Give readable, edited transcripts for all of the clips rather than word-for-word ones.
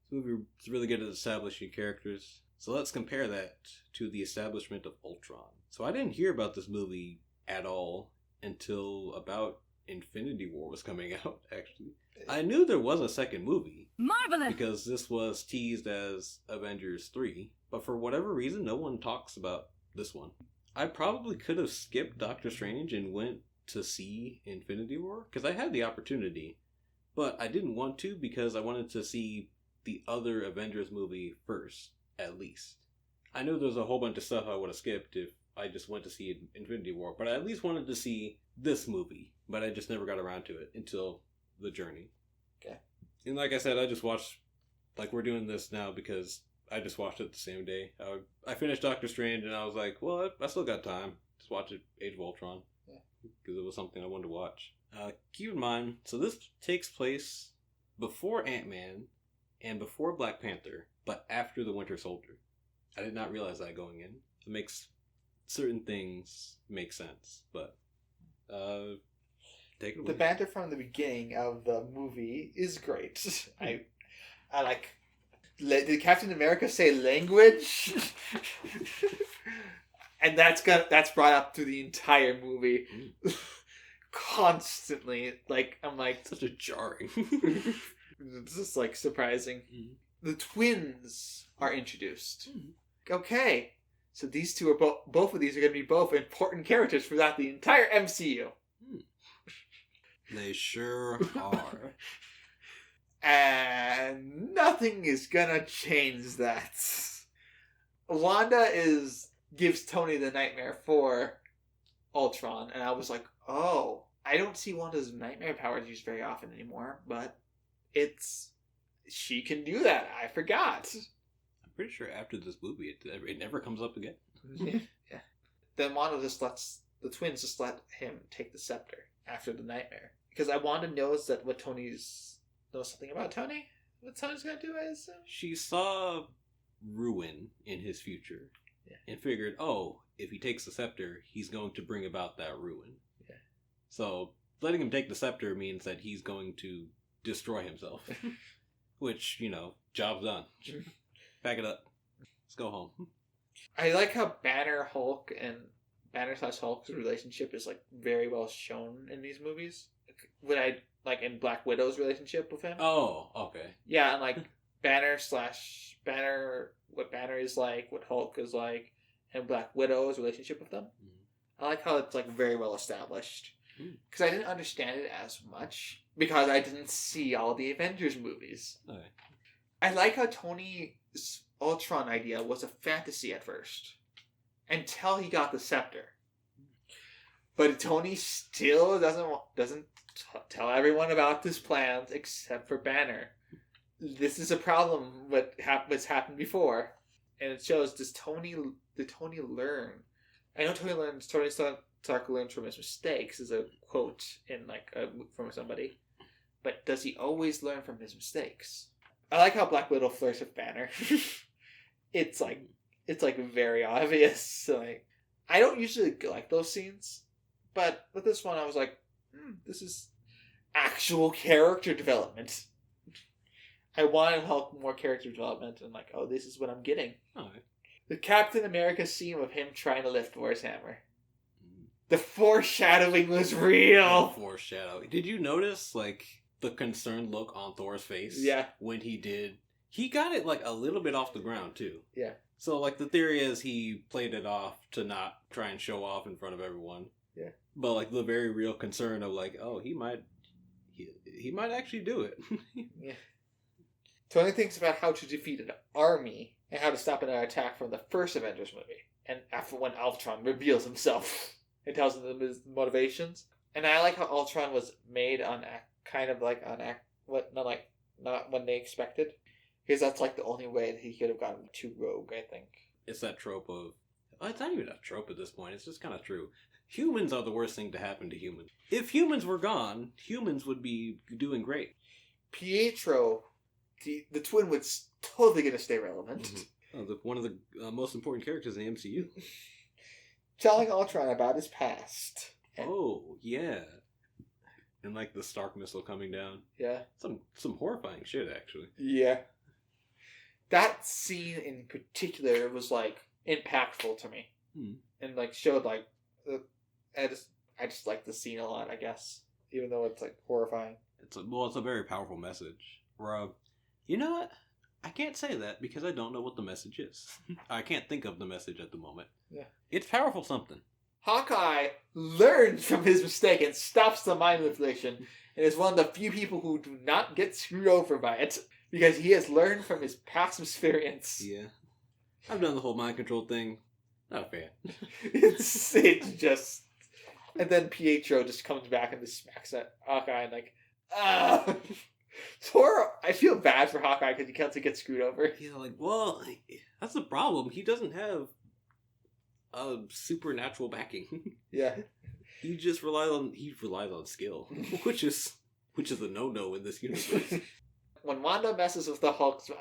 This movie is really good at establishing characters. So let's compare that to the establishment of Ultron. So I didn't hear about this movie at all until about Infinity War was coming out, actually. I knew there was a second movie. Marvelous! Because this was teased as Avengers 3. But for whatever reason, no one talks about this one. I probably could have skipped Doctor Strange and went to see Infinity War. Because I had the opportunity. But I didn't want to because I wanted to see the other Avengers movie first, at least. I know there's a whole bunch of stuff I would have skipped if I just went to see Infinity War, but I at least wanted to see this movie, but I just never got around to it until The Journey. Okay. And like I said, I just watched, like we're doing this now because I just watched it the same day. I finished Doctor Strange and I was like, well, I still got time. Just watch it, Age of Ultron. Yeah. Because it was something I wanted to watch. Keep in mind, so this takes place before Ant-Man and before Black Panther, but after the Winter Soldier. I did not realize that going in. It makes certain things make sense, but take it away. The banter from the beginning of the movie is great. I like. Did Captain America say language? And that's brought up through the entire movie. Constantly. Like, I'm like... Such a jarring. This is, like, surprising. Mm-hmm. The twins are introduced. Mm-hmm. Okay. So these two are both of these are going to be both important characters throughout the entire MCU. They sure are. And nothing is going to change that. Wanda gives Tony the nightmare for Ultron, and I was like, oh, I don't see Wanda's nightmare powers used very often anymore, but she can do that. I forgot. I'm pretty sure after this movie, it never comes up again. Yeah. Then Wanda the twins just let him take the scepter after the nightmare. Because Wanda knows that knows something about Tony? What Tony's gonna do, I assume? She saw ruin in his future. Yeah. And figured, if he takes the scepter, he's going to bring about that ruin. Yeah. So, letting him take the scepter means that he's going to destroy himself. Which, job's done. Pack it up. Let's go home. I like how Banner/Hulk's relationship is, like, very well shown in these movies. In Black Widow's relationship with him. Oh, okay. Yeah, and, like, Banner, what Banner is like, what Hulk is like, and Black Widow's relationship with them. Mm-hmm. I like how it's, like, very well established. Because I didn't understand it as much, because I didn't see all the Avengers movies. Okay. I like how Tony's Ultron idea was a fantasy at first, until he got the scepter. But Tony still doesn't tell everyone about his plans except for Banner. This is a problem. What's happened before, and it shows. Did Tony learn? I know Tony Stark learns from his mistakes. Is a quote from somebody, but does he always learn from his mistakes? I like how Black Widow flirts with Banner. It's very obvious. So, I don't usually like those scenes, but with this one, I was like, this is actual character development. I wanted more character development, and this is what I'm getting. Oh. The Captain America scene of him trying to lift Thor's hammer. The foreshadowing was real. Foreshadowing. Did you notice, the concerned look on Thor's face? Yeah. When he did. He got it, a little bit off the ground, too. Yeah. So, the theory is he played it off to not try and show off in front of everyone. Yeah. But, the very real concern of, he might actually do it. Yeah. Tony thinks about how to defeat an army and how to stop an attack from the first Avengers movie. And after when Ultron reveals himself and tells him his motivations. And I like how Ultron was made not when they expected. Because that's the only way that he could have gotten too rogue, I think. It's that trope of... it's not even a trope at this point. It's just kind of true. Humans are the worst thing to happen to humans. If humans were gone, humans would be doing great. Pietro, the twin, was totally going to stay relevant. Mm-hmm. One of the most important characters in the MCU. Telling Ultron about his past. Yeah. And the Stark missile coming down. Yeah. Some horrifying shit, actually. Yeah. that scene in particular was like impactful to me, and like showed like I just like the scene a lot, I guess, even though it's like horrifying. It's a very powerful message. Rob, you know what? I can't say that because I don't know what the message is. I can't think of the message at the moment. Yeah, it's powerful something. Hawkeye learns from his mistake and stops the mind manipulation, and is one of the few people who do not get screwed over by it because he has learned from his past experience. Yeah, I've done the whole mind control thing. Not a fan. it's just, and then Pietro just comes back and just smacks at Hawkeye and like, ah. I feel bad for Hawkeye because he can't get screwed over. Yeah, like, well, that's the problem. He doesn't have a supernatural backing. Yeah, he relies on skill, which is a no in this universe. When Wanda messes with the Hulk's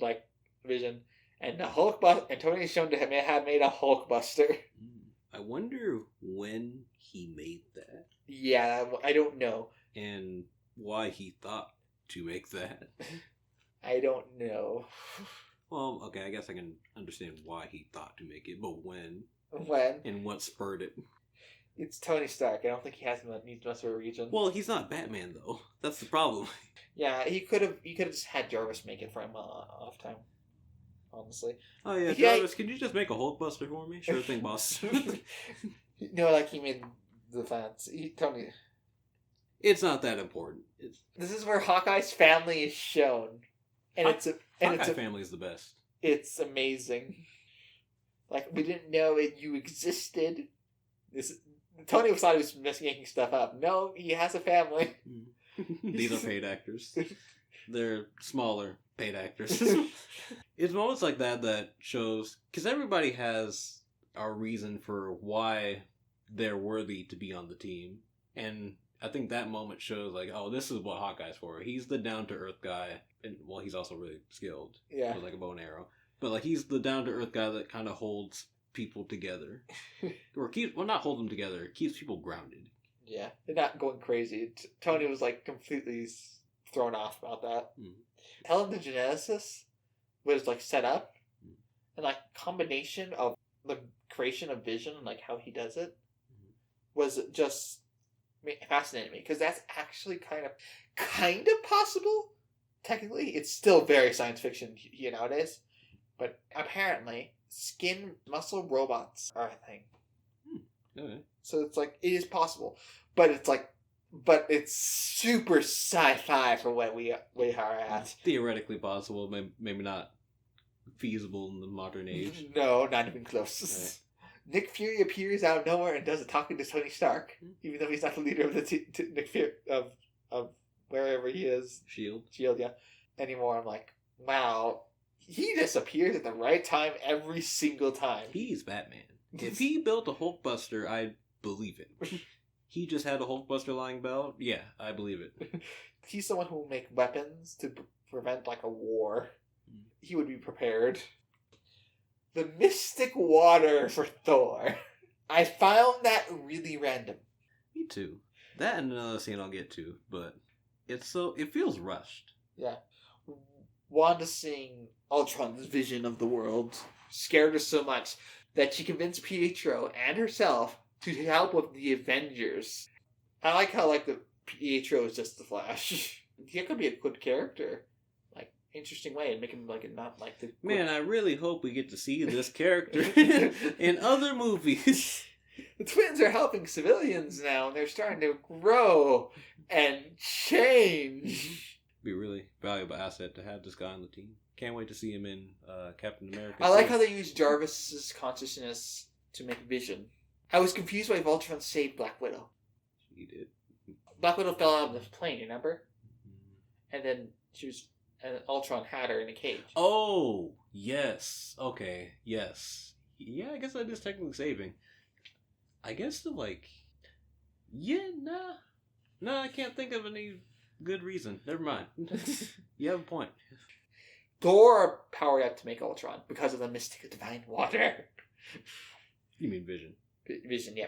like vision, and the and Tony's shown to him had made a Hulkbuster. I wonder when he made that. Yeah, I don't know. And why he thought to make that. I don't know. Well, okay, I guess I can understand why he thought to make it, but when? When? And what spurred it? It's Tony Stark. I don't think he needs much of a region. Well, he's not Batman though. That's the problem. Yeah, he could have just had Jarvis make it for him off time. Honestly. Oh yeah, Jarvis, can you just make a Hulkbuster for me? Sure thing, boss. No, like he made the fans. Tony. It's not that important. This is where Hawkeye's family is shown, and Hawkeye family is the best. It's amazing. Like, we didn't know you existed. Tony thought he was making stuff up. No, he has a family. These are paid actors. They're smaller paid actors. It's moments like that shows, because everybody has a reason for why they're worthy to be on the team, and I think that moment shows, like, oh, this is what Hawkeye's for. He's the down-to-earth guy, and, well, he's also really skilled. Yeah. With, like, a bow and arrow. But, like, he's the down-to-earth guy that kind of holds people together. Or not hold them together, keeps people grounded. Yeah, they're not going crazy. Tony was, like, completely thrown off about that. Helen the Geneticist was, like, set up, and, like, combination of the creation of Vision and, like, how he does it was just fascinated me, because that's actually kind of possible. Technically, it's still very science fiction nowadays, but apparently skin muscle robots are a thing. Okay. So it's like, it is possible, but it's super sci-fi for what we are at. Theoretically possible, maybe not feasible in the modern age. No, not even close. Right. Nick Fury appears out of nowhere and does a talking to Tony Stark, even though he's not the leader of the Nick Fury of wherever he is. Shield, yeah. Anymore, I'm like, wow, he just appears at the right time every single time. He's Batman. If he built a Hulkbuster, I'd believe it. He just had a Hulkbuster lying about? Yeah, I believe it. He's someone who will make weapons to prevent, like, a war. He would be prepared. The mystic water for Thor. I found that really random. Me too. That and another scene I'll get to, but it feels rushed. Yeah. Wanda seeing Ultron's vision of the world scared her so much that she convinced Pietro and herself to help with the Avengers. I like how, like, the Pietro is just the Flash. He could be a good character. Interesting way and make him like not like the man. I really hope we get to see this character in other movies. The twins are helping civilians now, and they're starting to grow and change. Be a really valuable asset to have this guy on the team. Can't wait to see him in Captain America. I like how they use Jarvis's consciousness to make Vision. I was confused why Ultron saved Black Widow. She did. Black Widow fell out of the plane, remember? And then and Ultron had her in a cage. Oh, yes. Okay, yes. Yeah, I guess that is technically saving. I guess No, I can't think of any good reason. Never mind. You have a point. Thor powered up to make Ultron because of the mystic divine water. You mean Vision? Vision, yeah.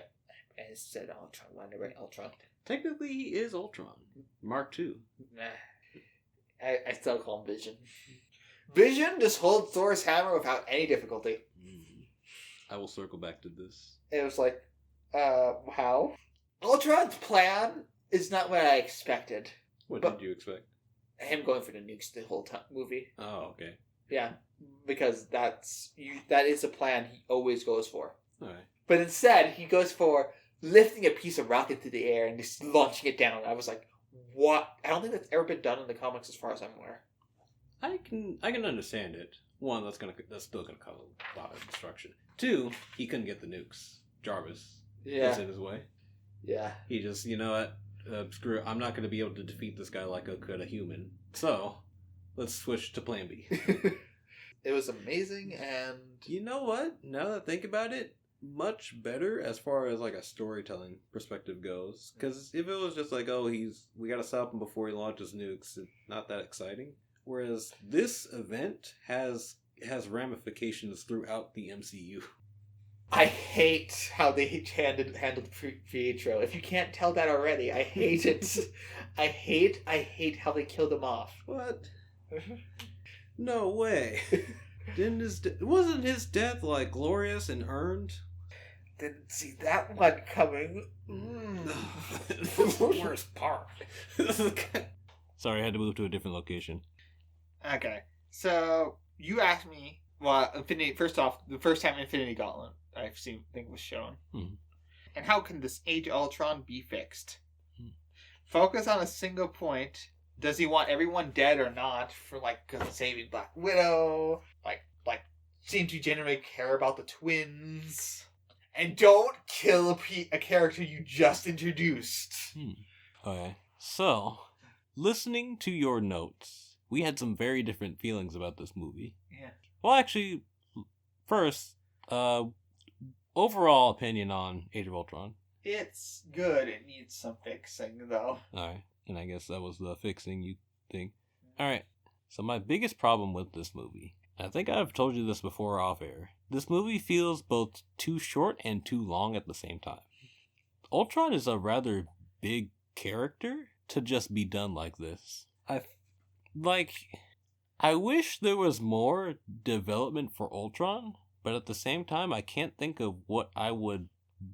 I said Ultron. Why did I write Ultron? Technically, he is Ultron. Mark II. Nah. I still call him Vision. Vision just holds Thor's hammer without any difficulty. I will circle back to this. It was like, how? Ultron's plan is not what I expected. What did you expect? Him going for the nukes the whole movie. Oh, okay. Yeah, because that is a plan he always goes for. All right. But instead, he goes for lifting a piece of rock into the air and just launching it down. I was like, what? I don't think that's ever been done in the comics as far as I'm aware. I can understand it. One, that's still gonna cause a lot of destruction. Two, he couldn't get the nukes. Jarvis was in his way. Yeah. He just, you know what? Screw it. I'm not gonna be able to defeat this guy like I could a human. So, let's switch to Plan B. It was amazing, and you know what? Now that I think about it, much better as far as like a storytelling perspective goes. Because if it was just like, oh, we gotta stop him before he launches nukes, it's not that exciting. Whereas this event has ramifications throughout the MCU. I hate how they handled Pietro. If you can't tell that already, I hate it. I hate how they killed him off. What? No way. Wasn't his death like glorious and earned? Didn't see that one coming. The worst part. Sorry, I had to move to a different location. Okay, so you asked me. Well, First off, the first time Infinity Gauntlet think was shown, and how can this Age of Ultron be fixed? Focus on a single point. Does he want everyone dead or not? For saving Black Widow, like seem to genuinely care about the twins, and don't kill a character you just introduced. Okay, so listening to your notes, we had some very different feelings about this movie. Yeah. Well, actually, first, overall opinion on Age of Ultron. It's good. It needs some fixing, though. Alright, and I guess that was the fixing you think. Alright, so my biggest problem with this movie, I think I've told you this before off air, this movie feels both too short and too long at the same time. Ultron is a rather big character to just be done like this. I wish there was more development for Ultron, but at the same time, I can't think of what I would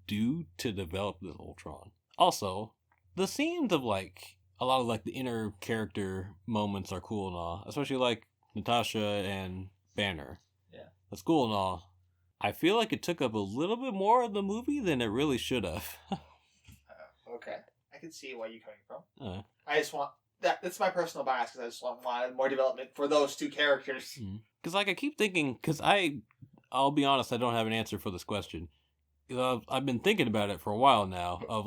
do to develop this Ultron. Also, the scenes of a lot of the inner character moments are cool and all, especially Natasha and Banner. Yeah. That's cool and all. I feel like it took up a little bit more of the movie than it really should have. Okay. I can see where you're coming from. I just want... That's my personal bias, because I just wanted more development for those two characters. Because I keep thinking... Because I'll be honest, I don't have an answer for this question. I've been thinking about it for a while now, of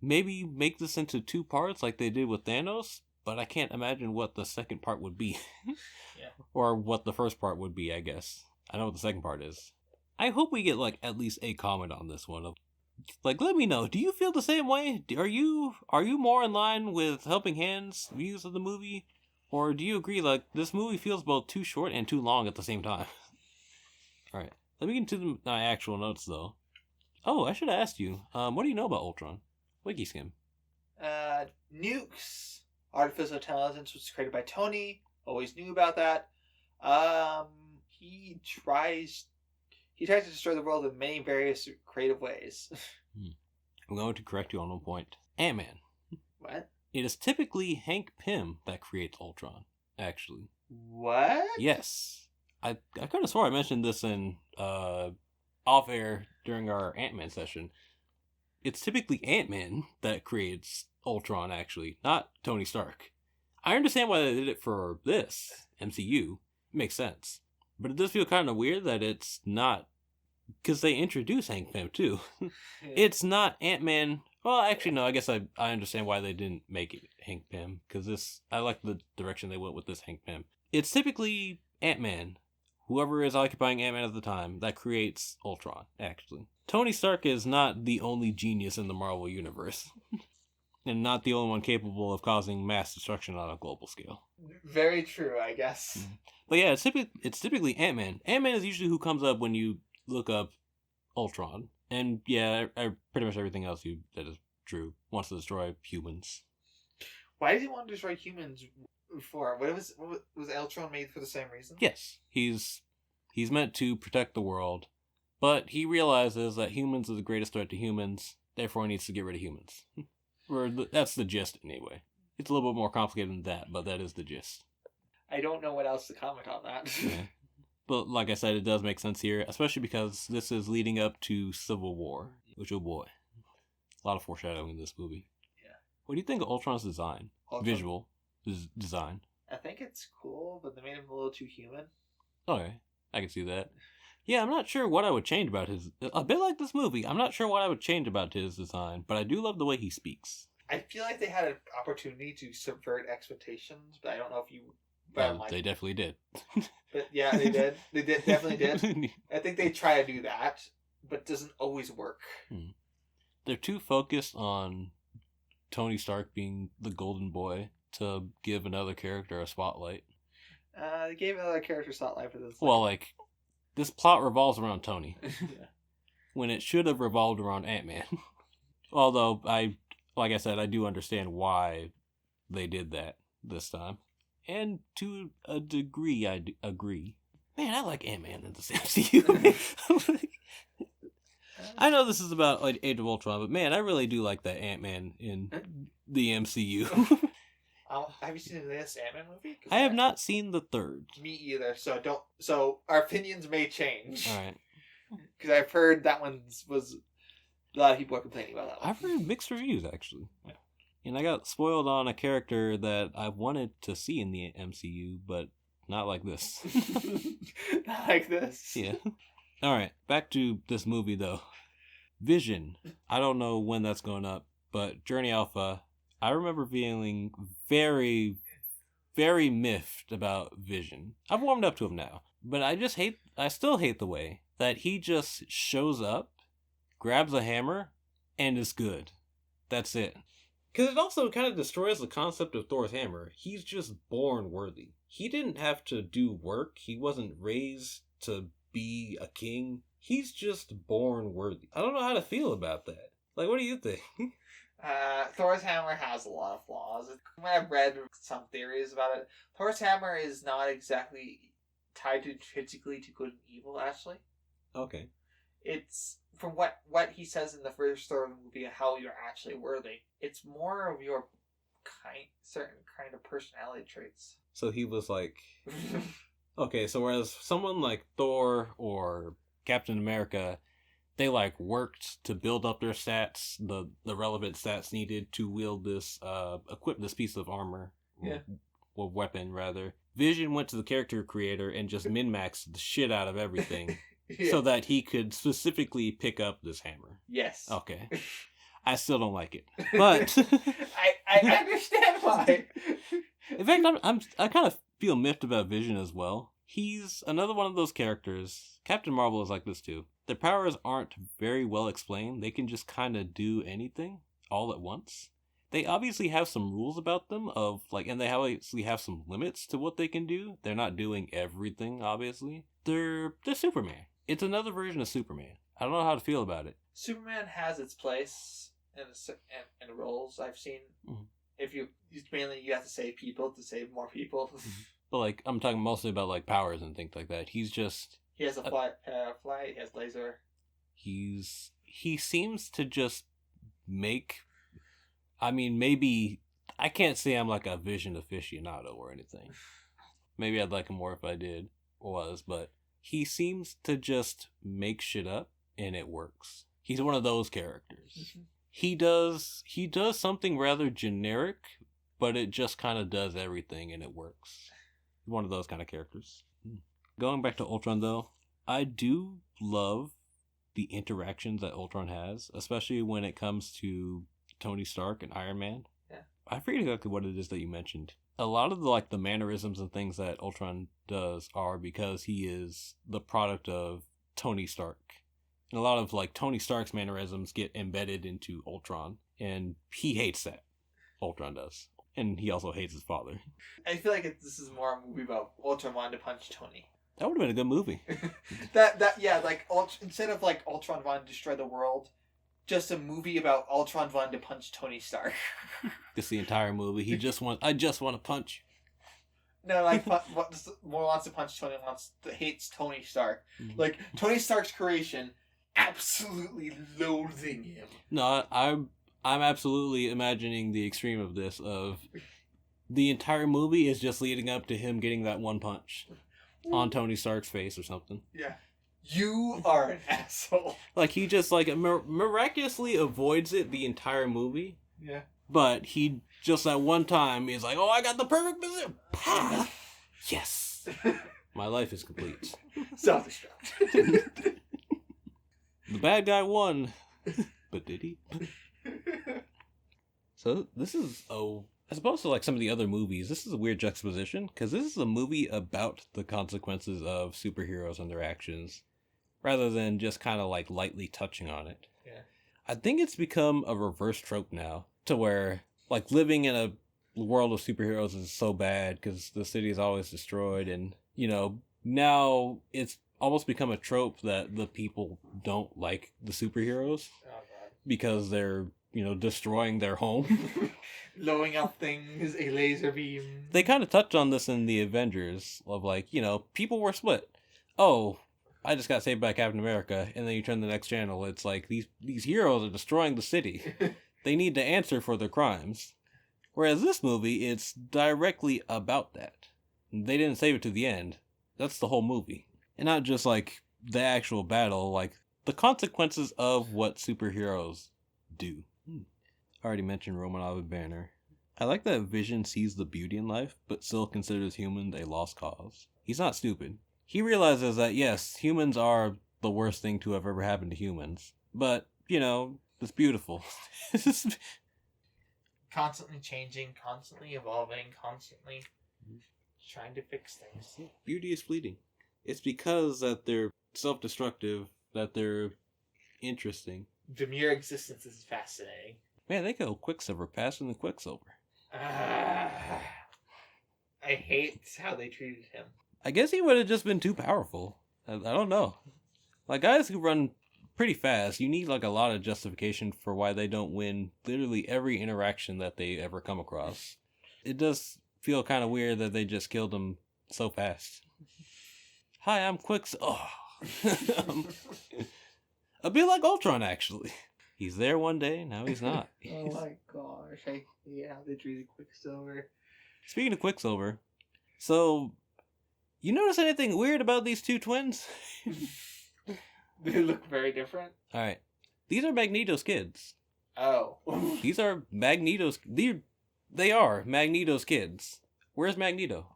maybe make this into 2 parts like they did with Thanos, but I can't imagine what the second part would be. Yeah. Or what the first part would be, I guess. I know what the second part is. I hope we get at least a comment on this one. Let me know. Do you feel the same way? Are you more in line with Helping Hands views of the movie, or do you agree this movie feels both too short and too long at the same time? All right, let me get into my actual notes though. Oh, I should have asked you. What do you know about Ultron? Wiki skim. Nukes. Artificial intelligence was created by Tony. Always knew about that. He tries to destroy the world in many various creative ways. I'm going to correct you on one point. Ant-Man. What? It is typically Hank Pym that creates Ultron, actually. What? Yes. I could have swore I mentioned this in off-air during our Ant-Man session. It's typically Ant-Man that creates Ultron, actually, not Tony Stark. I understand why they did it for this, MCU. It makes sense. But it does feel kind of weird that it's not... Because they introduce Hank Pym, too. Yeah. It's not Ant-Man... Well, actually, no, I guess I understand why they didn't make it Hank Pym. Because I like the direction they went with this Hank Pym. It's typically Ant-Man, whoever is occupying Ant-Man at the time, that creates Ultron, actually. Tony Stark is not the only genius in the Marvel Universe. And not the only one capable of causing mass destruction on a global scale. Very true, I guess. But yeah, it's typically Ant-Man. Ant-Man is usually who comes up when you look up Ultron. And yeah, pretty much everything else that is true wants to destroy humans. Why does he want to destroy humans? For was Ultron made for the same reason? Yes, he's meant to protect the world, but he realizes that humans are the greatest threat to humans. Therefore, he needs to get rid of humans. That's the gist, anyway. It's a little bit more complicated than that, but that is the gist. I don't know what else to comment on that. Yeah. But like I said, it does make sense here, especially because this is leading up to Civil War, which, oh boy, a lot of foreshadowing in this movie. Yeah. What do you think of Ultron's design? Visual design. I think it's cool, but they made him a little too human. Okay, I can see that. Yeah, I'm not sure what I would change about his... A bit like this movie, I'm not sure what I would change about his design, but I do love the way he speaks. I feel like they had an opportunity to subvert expectations, but I don't know if you... They definitely did. But yeah, they did. Definitely did. I think they try to do that, but it doesn't always work. They're too focused on Tony Stark being the golden boy to give another character a spotlight. They gave another character spotlight for this. Well, like, this plot revolves around Tony. Yeah. When it should have revolved around Ant-Man. Although, like I said, I do understand why they did that this time. And to a degree, I agree. Man, I like Ant-Man in this MCU. I know this is about like Age of Ultron, but man, I really do like that Ant-Man in the MCU. Have you seen this Ant-Man movie? I have not seen the third. Me either. So our opinions may change. All right. Because I've heard that one was a lot of people are complaining about that one. I've heard mixed reviews actually. Yeah. And I got spoiled on a character that I wanted to see in the MCU, but not like this. Not like this? Yeah. Alright, back to this movie though. Vision. I don't know when that's going up, but Journey Alpha, I remember feeling very, very miffed about Vision. I've warmed up to him now, but I still hate the way that he just shows up, grabs a hammer, and is good. That's it. Because it also kind of destroys the concept of Thor's hammer. He's just born worthy. He didn't have to do work. He wasn't raised to be a king. He's just born worthy. I don't know how to feel about that. Like, what do you think? Thor's hammer has a lot of flaws. When I've read some theories about it, Thor's hammer is not exactly tied intrinsically to good and evil, actually. Okay. It's, from what he says in the first Thor movie, how you're actually worthy. It's more of your certain kind of personality traits. So he was like... Okay, so whereas someone like Thor or Captain America, they like worked to build up their stats, the relevant stats needed to wield this, equip this piece of armor. Yeah. Or weapon, rather. Vision went to the character creator and just min-maxed the shit out of everything. Yeah. So that he could specifically pick up this hammer. Yes. Okay. I still don't like it, but I understand why. In fact, I kind of feel miffed about Vision as well. He's another one of those characters. Captain Marvel is like this too. Their powers aren't very well explained. They can just kind of do anything all at once. They obviously have some rules about them and they obviously have some limits to what they can do. They're not doing everything, obviously. They're Superman. It's another version of Superman. I don't know how to feel about it. Superman has its place in the roles I've seen. Mm-hmm. If you have to save people to save more people. But like I'm talking mostly about like powers and things like that. He has a flight. He has laser. He seems to just make. I mean, maybe I can't say I'm like a Vision aficionado or anything. Maybe I'd like him more if I was, but he seems to just make shit up and it works. He's one of those characters. Mm-hmm. He does something rather generic, but it just kind of does everything and it works. One of those kind of characters. Going back to Ultron though, I do love the interactions that Ultron has, especially when it comes to Tony Stark and Iron Man. Yeah. I forget exactly what it is that you mentioned. A lot of the mannerisms and things that Ultron does are because he is the product of Tony Stark. And a lot of Tony Stark's mannerisms get embedded into Ultron, and he hates that. Ultron does. And he also hates his father. I feel like this is more a movie about Ultron wanting to punch Tony. That would have been a good movie. Instead of Ultron wanting to destroy the world, just a movie about Ultron wanting to punch Tony Stark. Just the entire movie. I just want to punch No, like more wants to punch Tony, hates Tony Stark. Like Tony Stark's creation, absolutely loathing him. No, I'm absolutely imagining the extreme of this. Of the entire movie is just leading up to him getting that one punch on Tony Stark's face or something. Yeah, you are an asshole. Like he just like miraculously avoids it the entire movie. Yeah, but he just at one time is like, "Oh, I got the perfect position." Yes, my life is complete. Self-destruct. The bad guy won, but did he? So this is as opposed to like some of the other movies, this is a weird juxtaposition because this is a movie about the consequences of superheroes and their actions, rather than just kind of like lightly touching on it. Yeah, I think it's become a reverse trope now, to where like living in a world of superheroes is so bad because the city is always destroyed, and now it's almost become a trope that the people don't like the superheroes because they're destroying their home. Blowing up things, a laser beam. They kind of touched on this in the Avengers of like, people were split. Oh, I just got saved by Captain America, and then you turn the next channel, it's like these heroes are destroying the city. They need to answer for their crimes. Whereas this movie, it's directly about that. They didn't save it to the end. That's the whole movie. And not just like the actual battle, like the consequences of what superheroes do. I already mentioned Romanov and Banner. I like that Vision sees the beauty in life, but still considers humans a lost cause. He's not stupid. He realizes that, yes, humans are the worst thing to have ever happened to humans. But, it's beautiful. Constantly changing, constantly evolving, constantly trying to fix things. Beauty is fleeting. It's because that they're self-destructive, that they're interesting. The mere existence is fascinating. Man, they go Quicksilver faster than Quicksilver. I hate how they treated him. I guess he would have just been too powerful. I don't know. Like, guys who run pretty fast, you need like a lot of justification for why they don't win literally every interaction that they ever come across. It does feel kind of weird that they just killed him so fast. Hi, I'm Quicksilver. Oh. A bit like Ultron, actually. He's there one day, now he's not. Oh my gosh, I hate how they treated Quicksilver. Speaking of Quicksilver, so, you notice anything weird about these two twins? They look very different. Alright, these are Magneto's kids. Oh. These are Magneto's, they are Magneto's kids. Where's Magneto?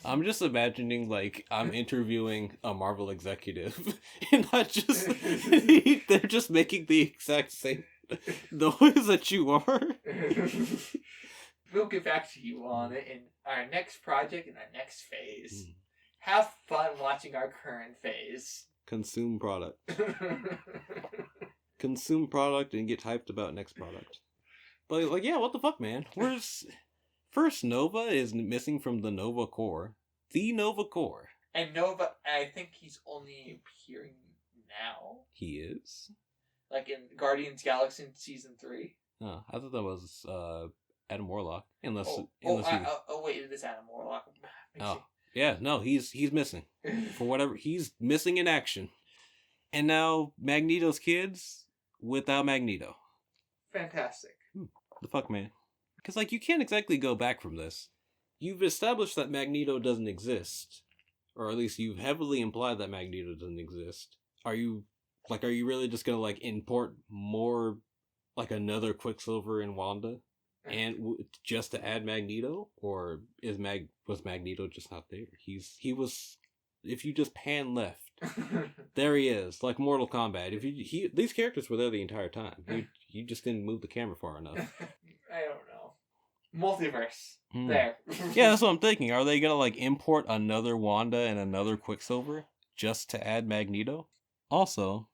I'm just imagining, like, I'm interviewing a Marvel executive, and not just, they're just making the exact same noise that you are. We'll get back to you on it in our next project, in our next phase. Have fun watching our current phase. Consume product. Consume product and get hyped about next product. But, like, yeah, what the fuck, man? First, Nova is missing from the Nova Corps. The Nova Corps. And Nova, I think he's only appearing now. He is? Like in Guardians Galaxy Season 3. Oh, I thought that was Adam Warlock. Wait, it is Adam Warlock. Yeah, no, he's missing. For whatever, he's missing in action. And now Magneto's kids without Magneto. Fantastic. The fuck, man? Because, like, you can't exactly go back from this. You've established that Magneto doesn't exist. Or at least you've heavily implied that Magneto doesn't exist. Are you really just gonna, like, import more, like, another Quicksilver and Wanda? And just to add Magneto? Or was Magneto just not there? He was, if you just pan left, there he is, like Mortal Kombat. These characters were there the entire time. You just didn't move the camera far enough. I don't know. Multiverse. There. Yeah, that's what I'm thinking. Are they gonna like import another Wanda and another Quicksilver just to add Magneto? Also,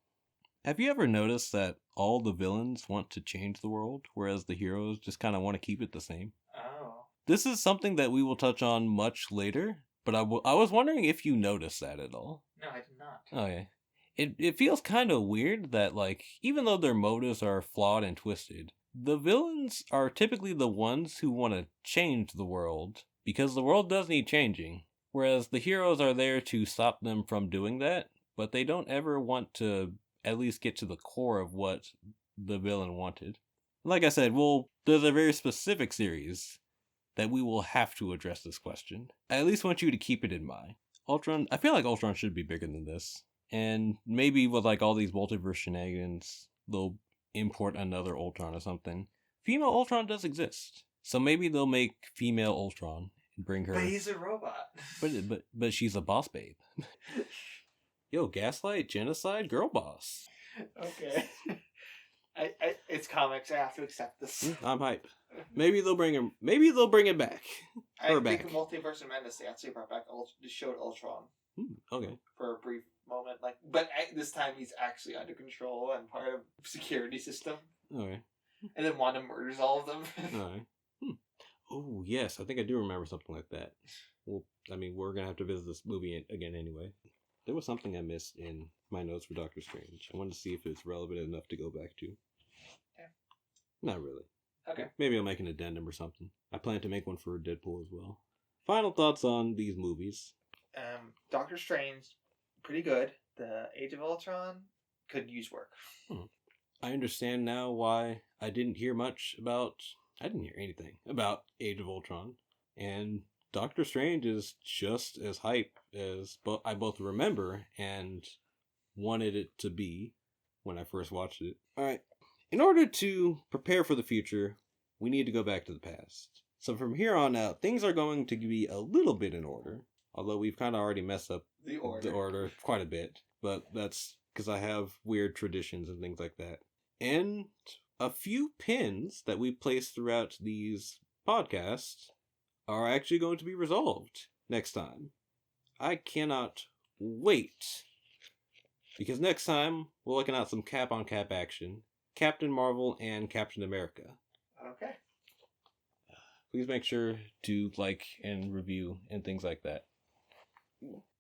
have you ever noticed that all the villains want to change the world, whereas the heroes just kind of want to keep it the same? Oh. This is something that we will touch on much later, but I was wondering if you noticed that at all. No, I did not. Oh, yeah. It feels kind of weird that, like, even though their motives are flawed and twisted, the villains are typically the ones who want to change the world, because the world does need changing, whereas the heroes are there to stop them from doing that, but they don't ever want to at least get to the core of what the villain wanted. Like I said, there's a very specific series that we will have to address this question. I at least want you to keep it in mind. Ultron, I feel like Ultron should be bigger than this. And maybe with like all these multiverse shenanigans, they'll import another Ultron or something. Female Ultron does exist. So maybe they'll make female Ultron and bring her. But he's a robot. But she's a boss babe. Yo, gaslight, genocide, girl boss. Okay. It's comics. I have to accept this. I'm hype. Maybe they'll bring him. Maybe they'll bring him back. I think Multiverse of Madness they actually brought back. Showed Ultron. Okay. For a brief moment, but this time he's actually under control and part of security system. Okay. And then Wanda murders all of them. Alright. Oh yes, I think I do remember something like that. Well, I mean, we're gonna have to visit this movie again anyway. There was something I missed in my notes for Doctor Strange. I wanted to see if it's relevant enough to go back to. Okay. Not really. Okay. Maybe I'll make an addendum or something. I plan to make one for Deadpool as well. Final thoughts on these movies. Doctor Strange, pretty good. The Age of Ultron could use work. I understand now why I didn't hear anything about Age of Ultron. And Doctor Strange is just as hype as I both remember and wanted it to be when I first watched it. Alright, in order to prepare for the future, we need to go back to the past. So from here on out, things are going to be a little bit in order. Although we've kind of already messed up the order quite a bit. But that's because I have weird traditions and things like that. And a few pins that we placed throughout these podcasts are actually going to be resolved next time. I cannot wait. Because next time, we're looking at some cap-on-cap action. Captain Marvel and Captain America. Okay. Please make sure to like and review and things like that.